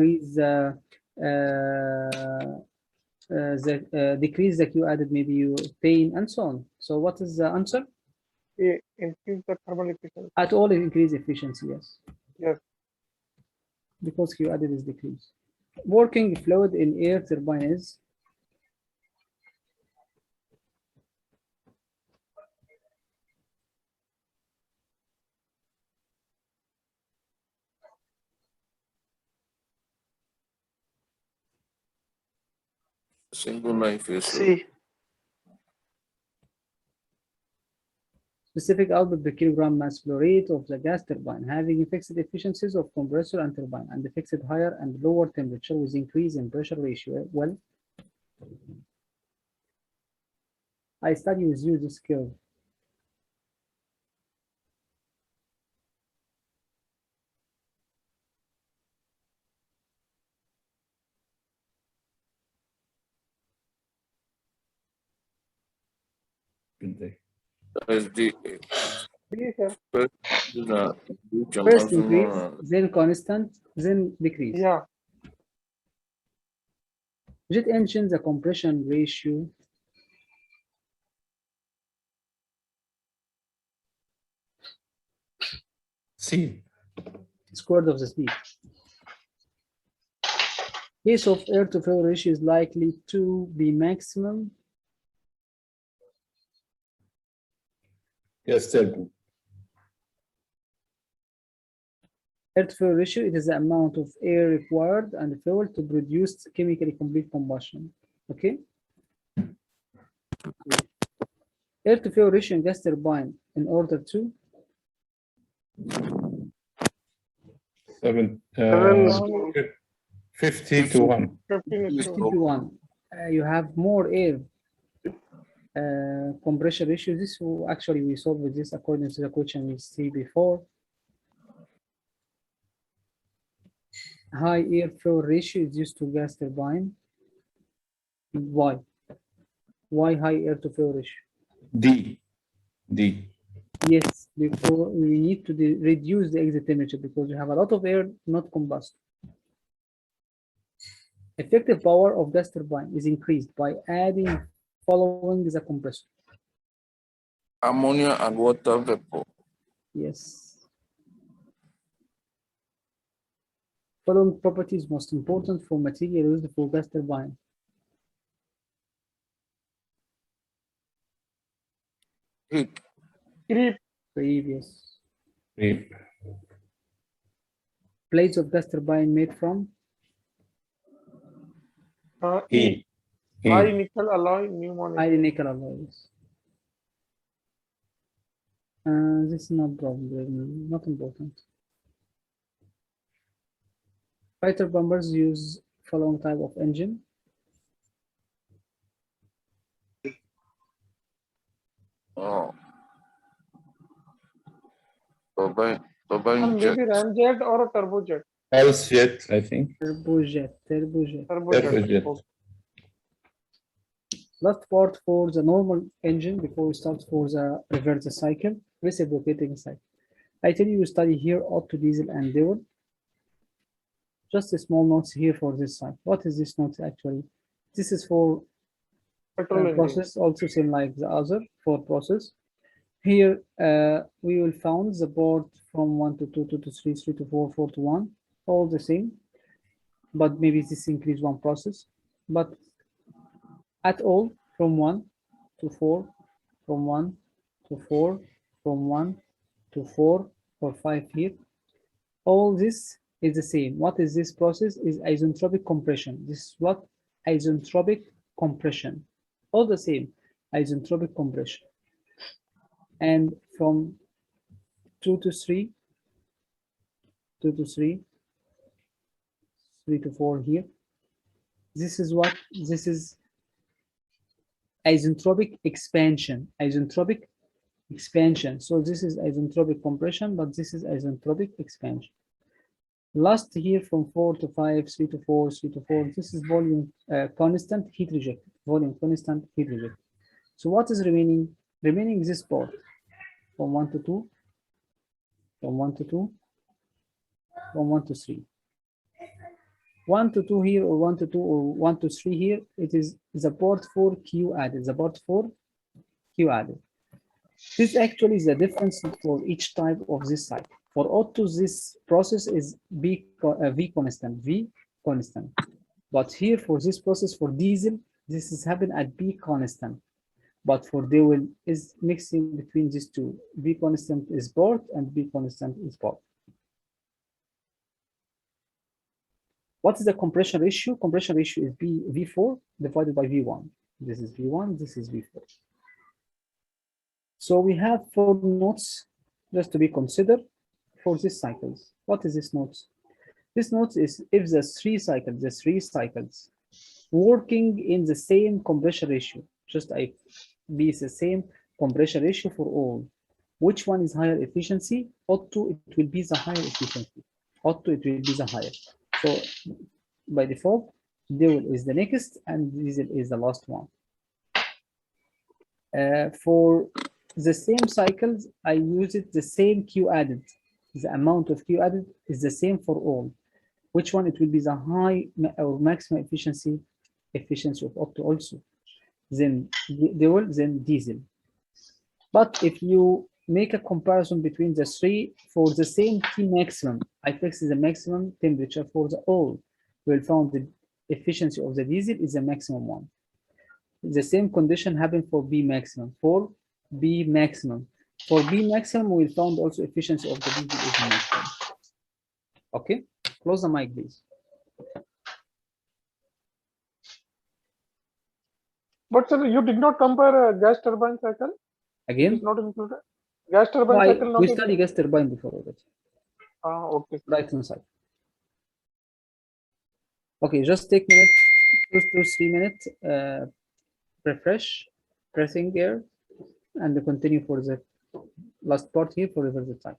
decrease decrease the Q added, maybe you obtain, and so on. So what is the answer? Increase the thermal efficiency. At all, increase efficiency, yes. Yes. Because Q added is decreased. Working fluid in air turbine is single life is C. specific output per kilogram mass flow rate of the gas turbine, having fixed efficiencies of compressor and turbine, and fixed higher and lower temperature with increase in pressure ratio. Well, I study with you this curve. is the B, sir. First increase, then constant, then decrease. Yeah. Jet engine, the compression ratio C. squared of the speed. Case of air to fuel ratio is likely to be maximum. Yes, turbo. Air to fuel ratio, it is the amount of air required and fuel to produce chemically complete combustion. Okay. Air to fuel ratio in gas turbine in order to 50 to 1. 15 50 to 1. You have more air compression ratio. This will actually we solved with this according to the question we see before. High air flow ratio is used to gas turbine. Why? Why high air to flow ratio? D. D. Yes, because we need to reduce the exit temperature because you have a lot of air not combust. Effective power of gas turbine is increased by adding following the compressor. ammonia and water vapor. Yes. Following properties most important for material used for gas turbine. Heat. Creep. Previous. Creep. Plates of gas turbine made from E. E. High nickel alloy pneumatic. high nickel alloys. This is not problem, not important. Fighter bombers use following type of engine. Oh. Turbine jet. Maybe ramjet or a turbojet. Pulse jet, I think. Turbojet. Turbojet. Turbojet. Last part for the normal engine before we start for the reverse cycle, reciprocating cycle. I tell you study here Otto, diesel, and Dewar. Just a small notes here for this side. What is this note actually? This is for process, also same like the other for process. Here we will found the board from 1 to 2, 2 to 3, 3 to 4, 4 to 1, all the same. But maybe this increase one process. But at all from 1 to 4, from 1 to 4, from 1 to 4 or 5 here. All this is the same. What is this process? Is isentropic compression. This is what? Isentropic compression. All the same, isentropic compression. And from 2 to 3, 2 to 3, 3 to 4 here. This is what? This is isentropic expansion. Isentropic expansion. So this is isentropic compression, but this is isentropic expansion. Last here from 4 to 5, 3 to 4, 3 to 4. This is volume constant heat rejected. Volume constant heat rejected. So what is remaining? Remaining this part from 1 to 2, from 1 to 2, from 1 to 3. 1 to 2 here, or 1 to 2, or 1 to 3 here, it is the port 4 Q added, the port 4 Q added. This actually is the difference for each type of this cycle. For auto, this process is V constant. But here for this process for diesel, this is happen at B constant. But for fuel is mixing between these two. V constant is port and B constant is port. What is the compression ratio? Compression ratio is V4 divided by V1. This is V1, this is V4. So we have 4 notes just to be considered for these cycles. What is this notes? This note is if the three cycles working in the same compression ratio, just I be the same compression ratio for all. Which one is higher efficiency? Auto, it will be the higher efficiency. Auto, it will be the higher. So by default, fuel is the next and diesel is the last one. For the same cycles, I use it the same Q added. The amount of Q added is the same for all. Which one it will be the high or maximum efficiency of auto also. Then fuel, then diesel. But if you make a comparison between the three for the same T maximum, I fix the maximum temperature for the all. We'll find the efficiency of the diesel is the maximum one. The same condition happened for B maximum. For B maximum, we found also efficiency of the diesel is the maximum. Okay, close the mic, please. But sir, you did not compare a gas turbine cycle? Again? It's not included. Gas turbine cycle not we studied gas turbine before already. Okay. Right inside. Okay, just take minutes, 2 to 3 minutes, refresh, pressing air, and continue for the last part here for reverse time.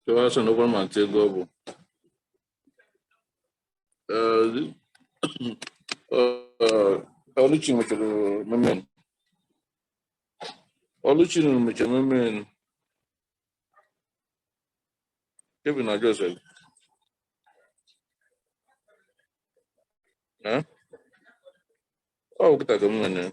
So that's an open man take global. Oluchin which memen. Oluchin which memen. Kevin I just said. Huh? Oh, kita kemen.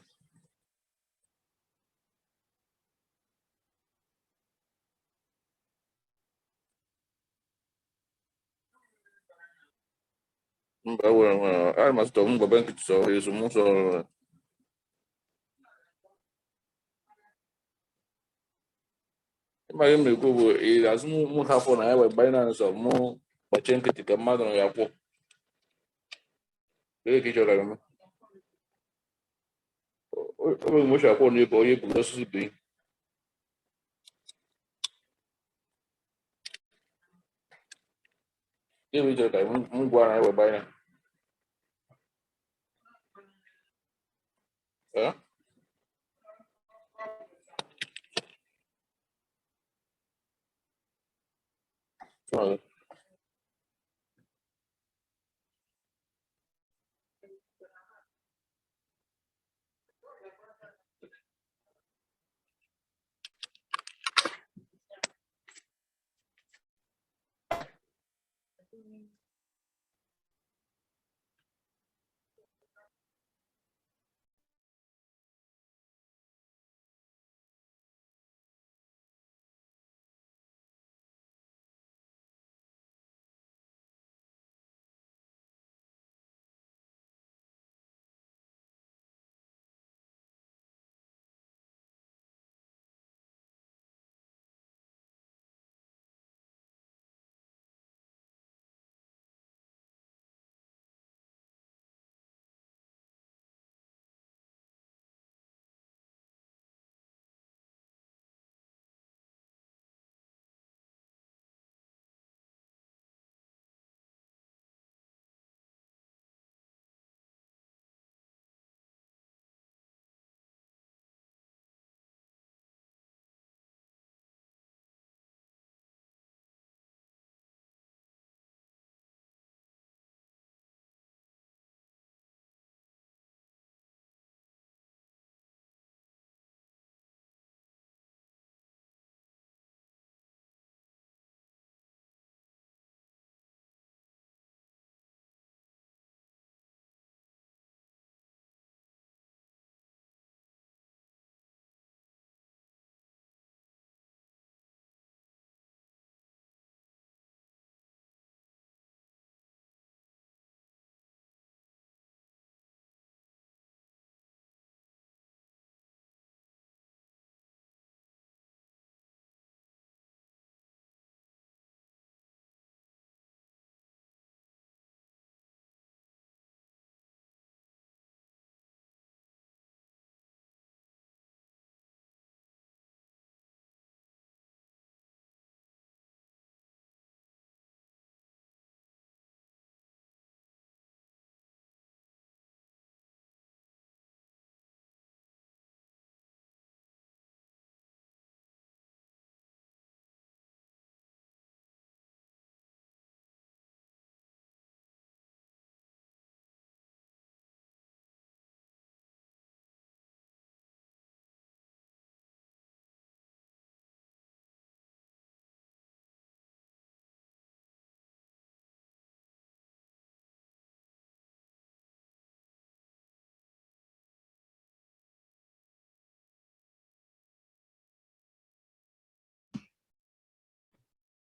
I must talk about bank so is most of my email go is as more half on I will Binance or more but change it to mother on your book. They get your much upon you go you because to be. Give me the time, I will buy. Huh? So,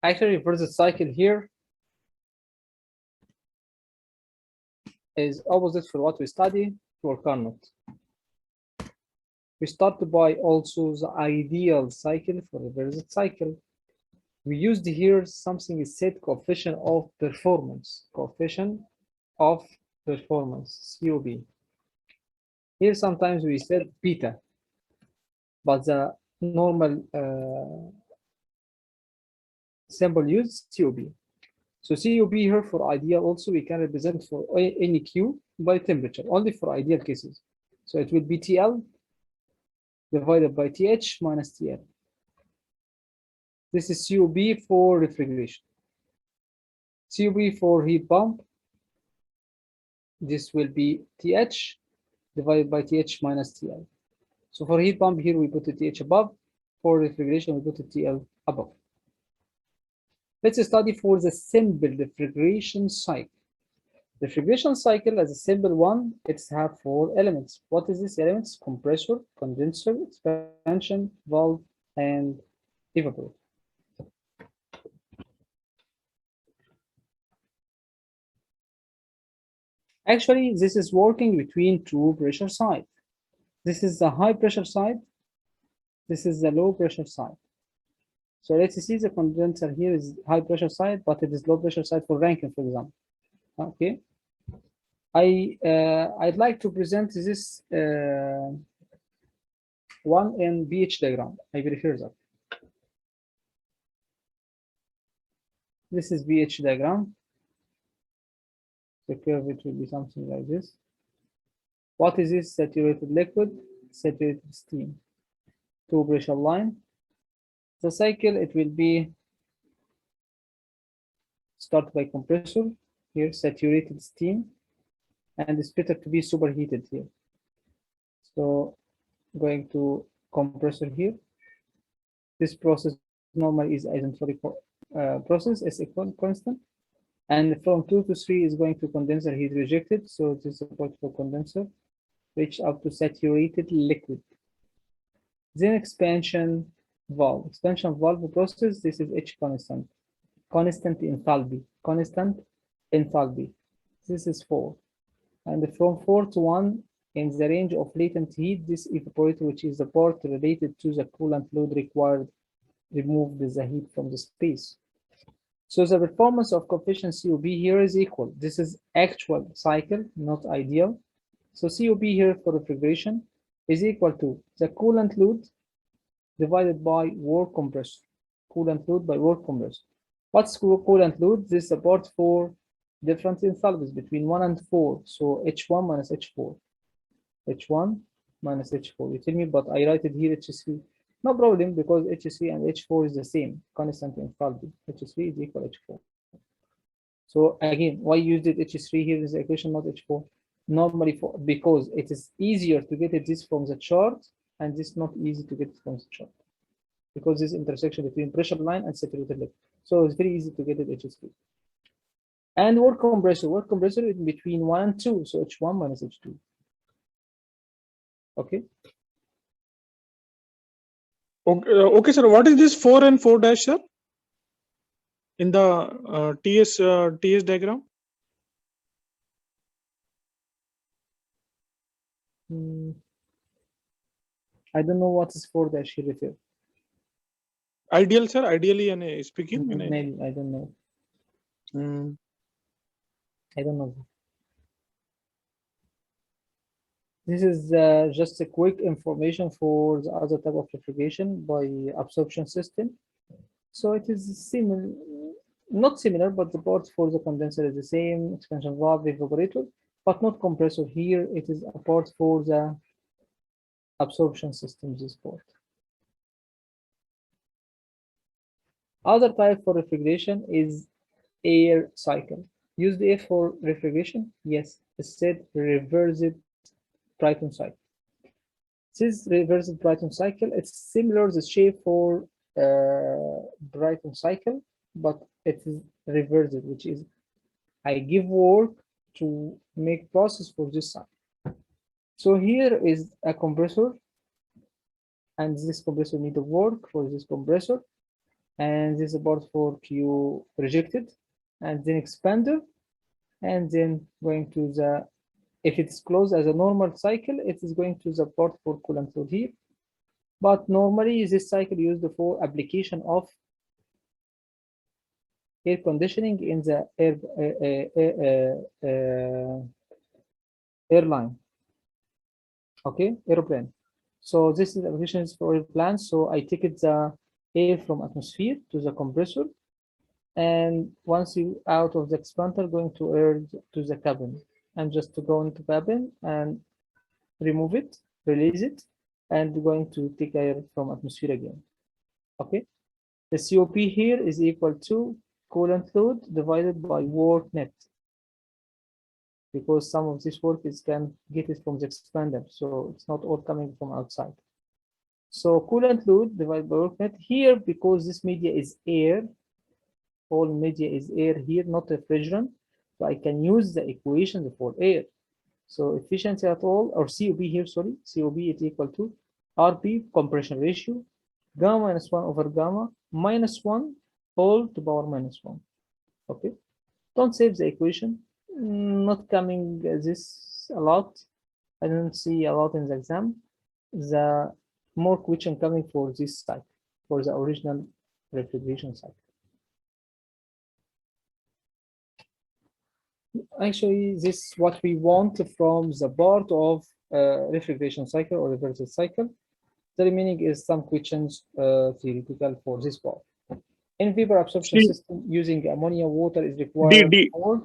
Actually, reverse cycle here is opposite for what we study for Carnot. We start by also the ideal cycle for reverse cycle. We used here something is said coefficient of performance, coefficient of performance, COP. Here sometimes we said beta, but the normal symbol used COP. So COP here for ideal also we can represent for any Q by temperature, only for ideal cases. So it will be TL divided by TH minus TL. This is COB for refrigeration. COB for heat pump. This will be TH divided by TH minus TL. So for heat pump here, we put the TH above. For refrigeration, we put the TL above. Let's study for the simple refrigeration cycle. The refrigeration cycle as a simple one, it's have 4 elements. What is these elements? Compressor, condenser, expansion, valve, and evaporator. Actually, this is working between 2 pressure sides. This is the high pressure side. This is the low pressure side. So let's see the condenser here is high pressure side, but it is low pressure side for Rankine, for example. Okay. I'd like to present this one in BH diagram. I prefer that. This is BH diagram. The curve it will be something like this. What is this? Saturated liquid, saturated steam. 2 pressure line. The cycle it will be start by compressor here, saturated steam, and it's better to be superheated here. So going to compressor here. This process normally is asymptotic process, is equal constant. And from 2 to 3 is going to condenser heat rejected. So it is support for condenser, reach up to saturated liquid. Then expansion valve. Expansion valve process, this is H constant. Constant enthalpy. Constant enthalpy. This is 4. And from 4 to 1 in the range of latent heat, this evaporator, which is the part related to the coolant load required, remove the heat from the space. So the performance of coefficient COB here is equal. This is actual cycle, not ideal. So COB here for refrigeration is equal to the coolant load divided by work compressor. Coolant load by work compressor. What's coolant load? This is a part for difference in enthalpies between 1 and 4. So H1 minus H4. H1 minus H4. You tell me, but I write it here H3. No problem, because H3 and H4 is the same, constant enthalpy. H3 is equal H4. So again, why use it H3 here is the equation, not H4? Normally, because it is easier to get this from the chart, and this not easy to get it from the chart. Because this intersection between pressure line and saturated liquid. So it's very easy to get it H3. And work compressor is between 1 and 2, so H1 minus H2. Okay. Okay, sir. What is this 4 and 4 dash, sir? In the TS diagram? I don't know what is 4 dash here refer. Ideal, sir. Ideally, and speaking. Maybe I don't know. I don't know. This is just a quick information for the other type of refrigeration by absorption system. So it is similar, not similar, but the parts for the condenser is the same, expansion valve, evaporator, but not compressor. Here it is a part for the absorption system, this part. Other type for refrigeration is air cycle. Use the air for refrigeration? Yes, instead reversed Brayton cycle. This reversed Brayton cycle, it's similar the shape for Brayton cycle, but it is reversed, which is I give work to make process for this side. So here is a compressor, and this compressor need to work for this compressor, and this is a part for Q rejected, and then expander, and then going to the, if it's closed as a normal cycle, it is going to the port for coolant load here. But normally this cycle used for application of air conditioning in the airline. Okay, airplane. So this is applications for airplanes. So I take it the air from atmosphere to the compressor, and once you out of the expander, going to air to the cabin, and just to go into cabin and remove it, release it, and going to take air from atmosphere again. Okay, The COP here is equal to coolant load divided by work net, because some of this work is can get it from the expander, so it's not all coming from outside. So coolant load divided by work net here, because this media is air, all media is air here, not refrigerant, so I can use the equation for air. So efficiency at all, or COP here, sorry, COP is equal to RP compression ratio, gamma minus 1 over gamma minus 1 all to power minus 1. Okay, don't save the equation. Not coming this a lot. I don't see a lot in the exam. The more question coming for this cycle, for the original refrigeration cycle. Actually, this is what we want from the part of refrigeration cycle or reverse cycle. The remaining is some questions theoretical for this part. In vapor absorption system, using ammonia water is required for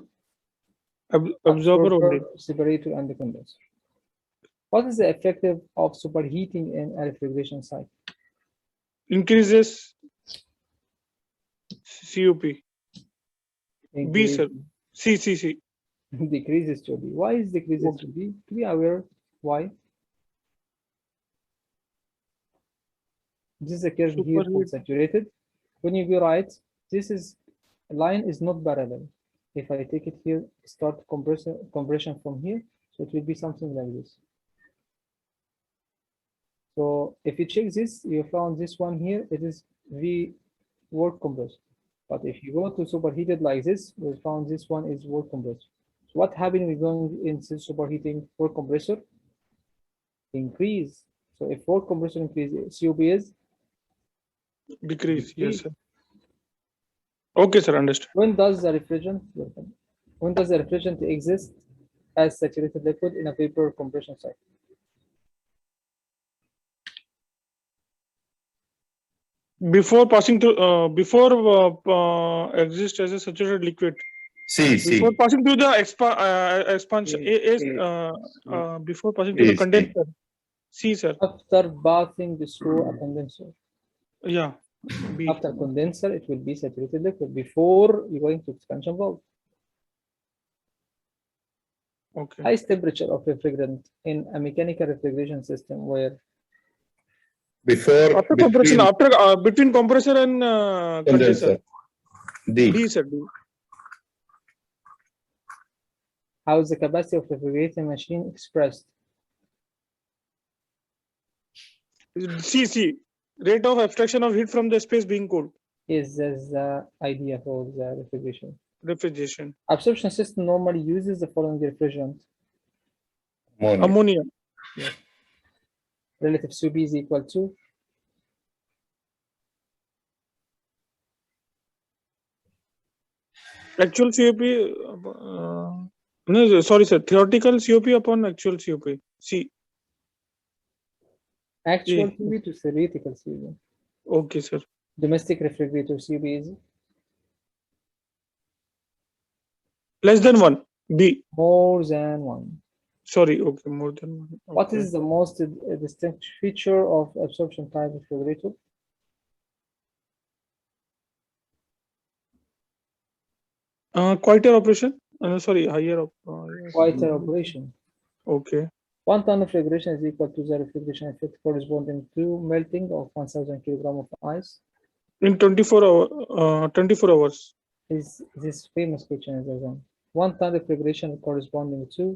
absorber, separator, and the condenser. What is the effective of superheating in a refrigeration cycle? Increases COP. B, sir. C. Decreases to B. Why is decreases to B? To be aware, why? This is a curve here for saturated. When you go right, this is line is not parallel. If I take it here, start compression from here, so it will be something like this. So if you check this, you found this one here, it is V work compressor. But if you go to superheated like this, we found this one is work compressor. So what happened when going into superheating work compressor? Increase. So if work compressor increases, COP is decrease. Yes, sir. Okay, sir, understood. When does the refrigerant exist as saturated liquid in a vapor compression cycle? Before passing through, exist as a saturated liquid. Before passing through the expansion, before passing to the condenser. C, sir. After passing through a condenser. Yeah. B. After condenser, it will be saturated liquid. Before you going to expansion valve. Okay. Highest temperature of refrigerant in a mechanical refrigeration system where After compression, between compressor and condenser. D, sir. D. How is the capacity of refrigerating machine expressed? C. Rate of abstraction of heat from the space being cooled. Is the idea for the refrigeration. Refrigeration. Absorption system normally uses the following refrigerant. Ammonia. Yes. Relative COP is equal to actual COP. No, sorry, sir. Theoretical COP upon actual COP. C. actual COP to theoretical COP. Okay, sir. Domestic refrigerator COP is less than 1. B. More than 1. Sorry, okay, more than 1. Okay. What is the most distinct feature of absorption type refrigerator? Quieter operation. Sorry, higher. Quieter operation. Okay. 1 ton of refrigeration is equal to the refrigeration effect corresponding to melting of 1,000 kilogram of ice. In 24 hours. Is this famous question is again. 1 ton refrigeration corresponding to